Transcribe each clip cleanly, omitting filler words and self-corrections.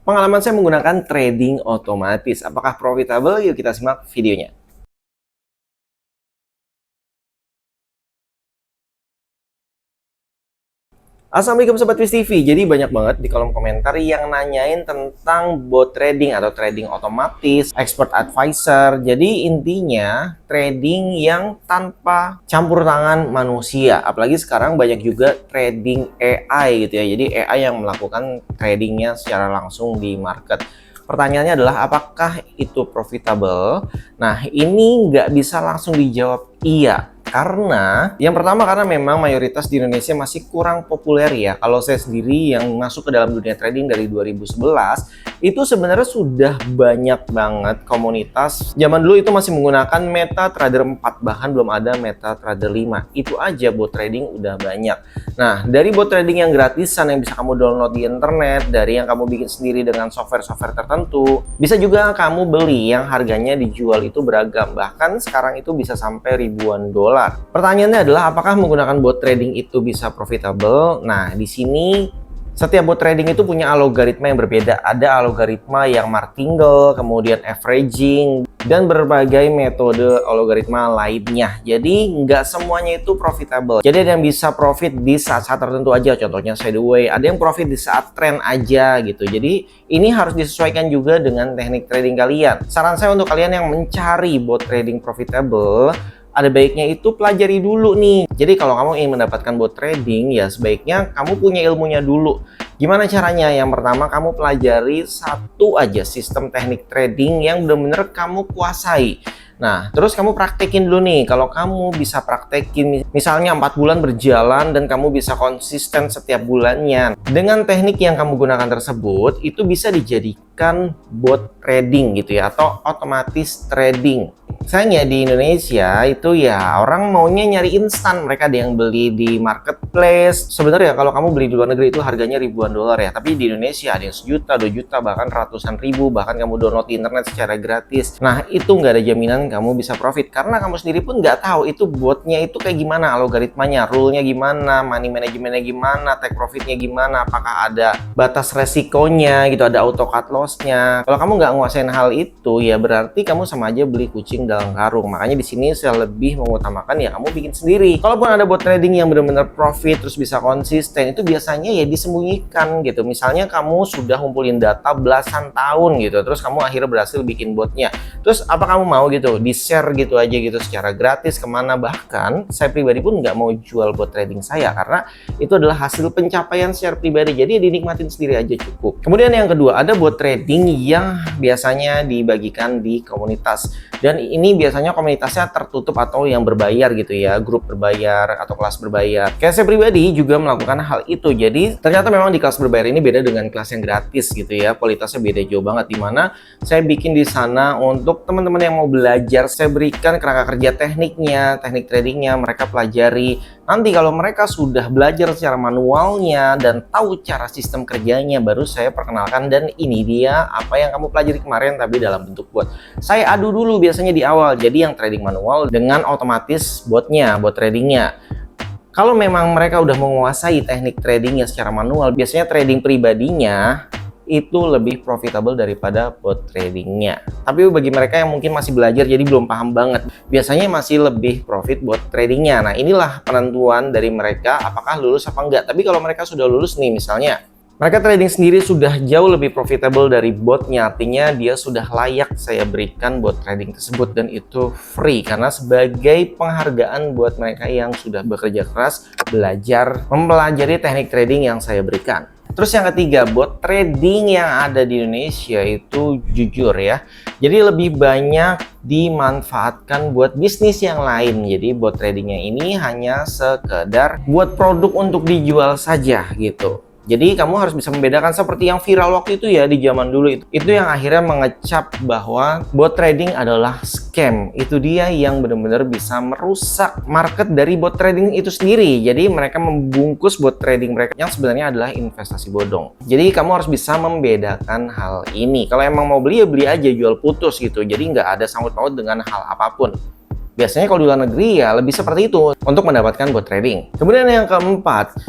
Pengalaman saya menggunakan trading otomatis. Apakah profitable? Yuk kita simak videonya. Assalamualaikum Sobat Twist TV. Jadi banyak banget di kolom komentar yang nanyain tentang bot trading atau trading otomatis, expert advisor. Jadi intinya trading yang tanpa campur tangan manusia. Apalagi sekarang banyak juga trading AI gitu ya. Jadi AI yang melakukan tradingnya secara langsung di market. Pertanyaannya adalah apakah itu profitable? Nah, ini nggak bisa langsung dijawab iya. Karena yang pertama karena memang mayoritas di Indonesia masih kurang populer ya. Kalau saya sendiri yang masuk ke dalam dunia trading dari 2011 itu sebenarnya sudah banyak banget komunitas. Zaman dulu itu masih menggunakan MetaTrader 4, bahkan belum ada MetaTrader 5. Itu aja bot trading udah banyak. Nah, dari bot trading yang gratisan yang bisa kamu download di internet, dari yang kamu bikin sendiri dengan software-software tertentu, bisa juga kamu beli yang harganya dijual itu beragam. Bahkan sekarang itu bisa sampai ribuan dolar. Pertanyaannya adalah apakah menggunakan bot trading itu bisa profitable? Nah, di sini setiap bot trading itu punya algoritma yang berbeda. Ada algoritma yang martingale, kemudian averaging, dan berbagai metode algoritma lainnya. Jadi nggak semuanya itu profitable. Jadi ada yang bisa profit di saat-saat tertentu aja. Contohnya sideways. Ada yang profit di saat trend aja gitu. Jadi ini harus disesuaikan juga dengan teknik trading kalian. Saran saya untuk kalian yang mencari bot trading profitable, ada baiknya itu pelajari dulu nih. Jadi kalau kamu ingin mendapatkan bot trading, ya sebaiknya kamu punya ilmunya dulu. Gimana caranya? Yang pertama, kamu pelajari satu aja sistem teknik trading yang benar-benar kamu kuasai. Nah, terus kamu praktekin dulu nih. Kalau kamu bisa praktekin, misalnya 4 bulan berjalan dan kamu bisa konsisten setiap bulannya, dengan teknik yang kamu gunakan tersebut, itu bisa dijadikan bot trading gitu ya, atau otomatis trading. Sayangnya di Indonesia itu ya orang maunya nyari instan. Mereka ada yang beli di marketplace. Sebenarnya kalau kamu beli di luar negeri itu harganya ribuan dolar ya. Tapi di Indonesia ada yang 1 juta, 2 juta, bahkan ratusan ribu. Bahkan kamu download di internet secara gratis. Nah, itu nggak ada jaminan kamu bisa profit. Karena kamu sendiri pun nggak tahu itu botnya itu kayak gimana, algoritmanya, rule-nya gimana, money management-nya gimana, take profit-nya gimana, apakah ada batas resikonya gitu, ada auto cut loss-nya. Kalau kamu nggak nguasain hal itu, ya berarti kamu sama aja beli kucing dalam karung. Makanya di sini saya lebih mengutamakan ya kamu bikin sendiri. Kalaupun ada bot trading yang benar-benar profit terus bisa konsisten, itu biasanya ya disembunyikan gitu. Misalnya kamu sudah ngumpulin data belasan tahun gitu, terus kamu akhirnya berhasil bikin botnya. Terus apa kamu mau gitu di-share gitu aja gitu secara gratis kemana? Bahkan saya pribadi pun nggak mau jual bot trading saya karena itu adalah hasil pencapaian secara pribadi. Jadi ya dinikmatin sendiri aja cukup. Kemudian yang kedua, ada bot trading yang biasanya dibagikan di komunitas. Dan ini biasanya komunitasnya tertutup atau yang berbayar gitu ya, grup berbayar atau kelas berbayar. Kayak saya pribadi juga melakukan hal itu. Jadi ternyata memang di kelas berbayar ini beda dengan kelas yang gratis gitu ya. Kualitasnya beda jauh banget, dimana saya bikin di sana untuk teman-teman yang mau belajar. Saya berikan kerangka kerja tekniknya, teknik tradingnya, mereka pelajari. Nanti kalau mereka sudah belajar secara manualnya dan tahu cara sistem kerjanya, baru saya perkenalkan dan ini dia apa yang kamu pelajari kemarin tapi dalam bentuk bot. Saya adu dulu biasanya di awal. Jadi yang trading manual dengan otomatis botnya, bot tradingnya. Kalau memang mereka udah menguasai teknik tradingnya secara manual, biasanya trading pribadinya itu lebih profitable daripada bot tradingnya. Tapi bagi mereka yang mungkin masih belajar jadi belum paham banget, biasanya masih lebih profit bot tradingnya. Nah, inilah penentuan dari mereka apakah lulus apa enggak. Tapi kalau mereka sudah lulus nih, misalnya mereka trading sendiri sudah jauh lebih profitable dari botnya, artinya dia sudah layak saya berikan bot trading tersebut, dan itu free karena sebagai penghargaan buat mereka yang sudah bekerja keras belajar mempelajari teknik trading yang saya berikan. Terus yang ketiga, bot trading yang ada di Indonesia itu jujur ya, jadi lebih banyak dimanfaatkan buat bisnis yang lain. Jadi bot tradingnya ini hanya sekedar buat produk untuk dijual saja gitu. Jadi kamu harus bisa membedakan, seperti yang viral waktu itu ya di zaman dulu itu yang akhirnya mengecap bahwa bot trading adalah scam. Itu dia yang benar-benar bisa merusak market dari bot trading itu sendiri. Jadi mereka membungkus bot trading mereka yang sebenarnya adalah investasi bodong. Jadi kamu harus bisa membedakan hal ini. Kalau emang mau beli ya beli aja, jual putus gitu. Jadi nggak ada sangkut paut dengan hal apapun. Biasanya kalau di luar negeri ya lebih seperti itu untuk mendapatkan bot trading. Kemudian yang keempat,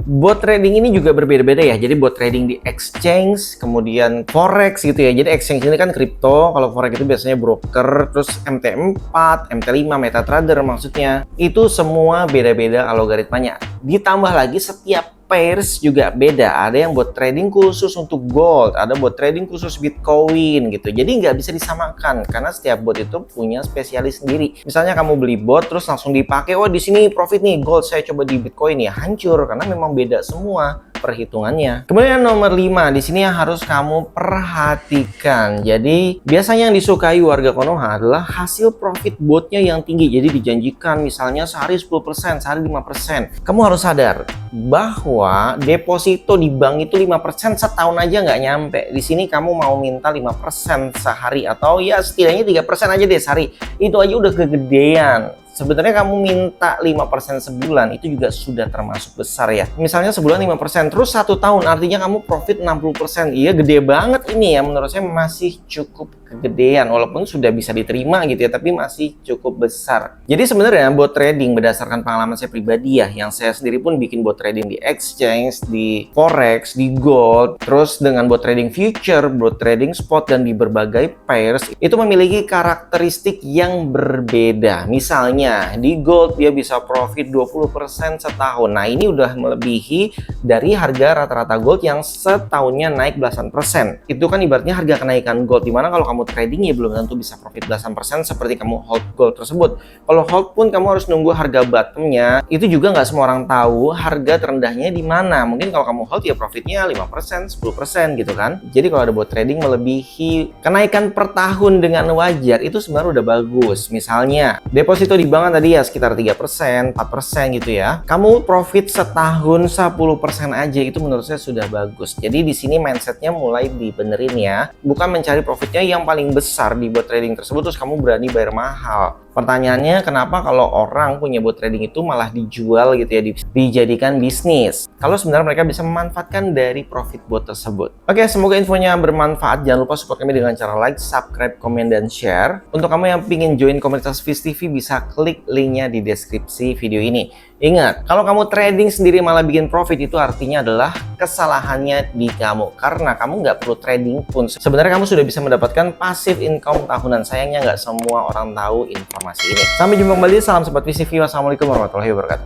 Bot trading ini juga berbeda-beda ya. Jadi bot trading di exchange, kemudian forex gitu ya. Jadi exchange ini kan kripto, kalau forex itu biasanya broker, terus MT4, MT5, MetaTrader maksudnya. Itu semua beda-beda algoritmanya. Ditambah lagi setiap pairs juga beda. Ada yang buat trading khusus untuk gold, ada buat trading khusus Bitcoin gitu. Jadi nggak bisa disamakan karena setiap bot itu punya spesialis sendiri. Misalnya kamu beli bot terus langsung dipakai, oh di sini profit nih gold, saya coba di Bitcoin ya, hancur karena memang beda semua perhitungannya. Kemudian nomor 5 di sini yang harus kamu perhatikan. Jadi biasanya yang disukai warga Konoha adalah hasil profit botnya yang tinggi. Jadi dijanjikan misalnya sehari 10%, sehari 5%. Kamu harus sadar bahwa deposito di bank itu 5% setahun aja nggak nyampe. Di sini kamu mau minta 5% sehari atau ya setidaknya 3% aja deh sehari. Itu aja udah kegedean. Sebenarnya kamu minta 5% sebulan itu juga sudah termasuk besar ya. Misalnya sebulan 5%, terus 1 tahun artinya kamu profit 60%. Iya gede banget ini ya, menurut saya masih cukup kegedean. Walaupun sudah bisa diterima gitu ya, tapi masih cukup besar. Jadi sebenarnya bot trading berdasarkan pengalaman saya pribadi ya, yang saya sendiri pun bikin bot trading di exchange, di forex, di gold, terus dengan bot trading future, bot trading spot, dan di berbagai pairs, itu memiliki karakteristik yang berbeda. Misalnya di gold dia bisa profit 20% setahun. Nah ini udah melebihi dari harga rata-rata gold yang setahunnya naik belasan persen. Itu kan ibaratnya harga kenaikan gold, dimana kalau kamu trading ya belum tentu bisa profit belasan persen seperti kamu hold gold tersebut. Kalau hold pun kamu harus nunggu harga bottomnya. Itu juga nggak semua orang tahu harga terendahnya di mana. Mungkin kalau kamu hold ya profitnya 5%, 10% gitu kan. Jadi kalau ada bot trading melebihi kenaikan per tahun dengan wajar, itu sebenarnya udah bagus. Misalnya deposito di bank tadi ya sekitar 3%, 4% gitu ya. Kamu profit setahun 10% aja, itu menurut saya sudah bagus. Jadi di sini mindsetnya mulai dibenerin ya. Bukan mencari profitnya yang paling besar di bot trading tersebut terus kamu berani bayar mahal. Pertanyaannya kenapa kalau orang punya bot trading itu malah dijual gitu ya, dijadikan bisnis? Kalau sebenarnya mereka bisa memanfaatkan dari profit bot tersebut. Oke, semoga infonya bermanfaat. Jangan lupa support kami dengan cara like, subscribe, komen, dan share. Untuk kamu yang ingin join komunitas Viz TV bisa klik linknya di deskripsi video ini. Ingat, kalau kamu trading sendiri malah bikin profit, itu artinya adalah kesalahannya di kamu. Karena kamu nggak perlu trading pun, sebenarnya kamu sudah bisa mendapatkan passive income tahunan. Sayangnya nggak semua orang tahu informasi ini. Sampai jumpa kembali, salam sobat Viz TV. Wassalamualaikum warahmatullahi wabarakatuh.